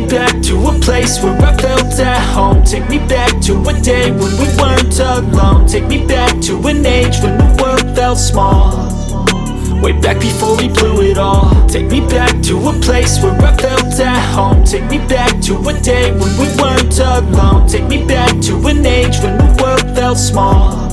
back to a place where I felt at home. Take me back to a day when we weren't alone. Take me back to an age when the world felt small, way back before we blew it all. Take me back to a place where I felt at home. Take me back to a day when we weren't alone. Take me back to an age when the world felt small,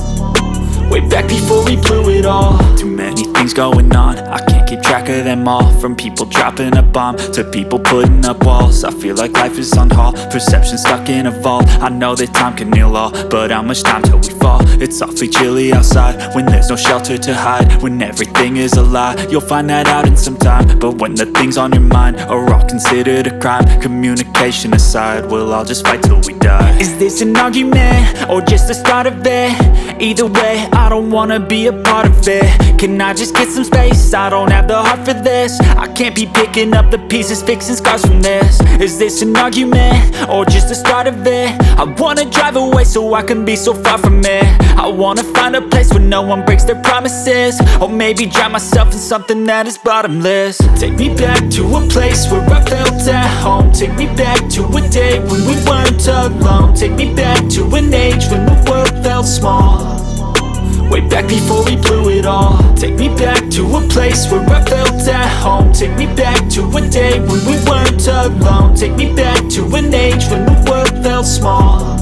way back before we blew it all. Too many things going on, I can't keep track of them all. From people dropping a bomb to people putting up walls. I feel like life is on hold, perception stuck in a vault. I know that time can heal all, but how much time till we fall? It's awfully chilly outside when there's no shelter to hide. When everything is a lie, you'll find that out in some time. But when the things on your mind are all considered a crime, communication aside, we'll all just fight till we die. Is this an argument or just the start of it? Either way, I don't wanna be a part of it. Can I just get some space? I don't have the heart for this. I can't be picking up the pieces, fixing scars from this. Is this an argument or just the start of it? I wanna drive away so I can be so far from it. I wanna find a place where no one breaks their promises, or maybe drown myself in something that is bottomless. Take me back to a place where I felt at home. Take me back to a day when we weren't alone. Take me back to an age when the world felt small, way back before we blew it all. Take me back to a place where I felt at home. Take me back to a day when we weren't alone. Take me back to an age when the world felt small,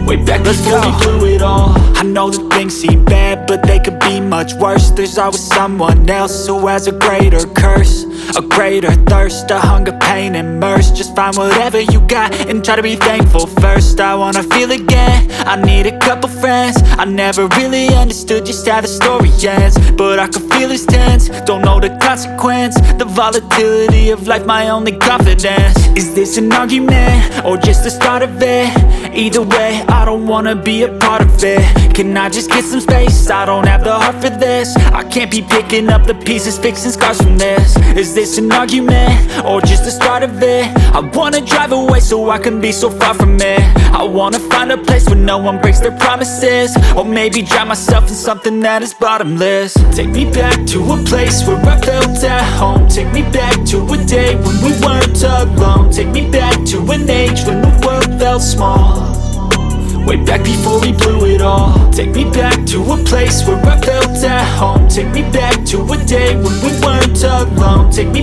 way back before we blew it all. I know that things seem bad, but they could be much worse. There's always someone else who has a greater curse, a greater thirst, a hunger, pain, and mercy. Just find whatever you got and try to be thankful first. I wanna feel again, I need a couple friends. I never really understood just how the story ends, but I can feel it's tense, don't know the consequence. The volatility of life, my only confidence. Is this an argument or just the start of it? Either way, I don't wanna be a part of it. Can I just get some space? I don't have the heart for this. I can't be picking up the pieces, fixing scars from this. Is this an argument or just the start of it? I wanna drive away so I can be so far from it. I wanna find a place where no one breaks their promises, or maybe drown myself in something that is bottomless. Take me back to a place where I felt at home. Take me back to a day when we weren't alone. Take me back to an age when the world felt small, way back before we blew it all. Take me back to a place where I felt at home. Take me back to a day when we weren't alone. Take me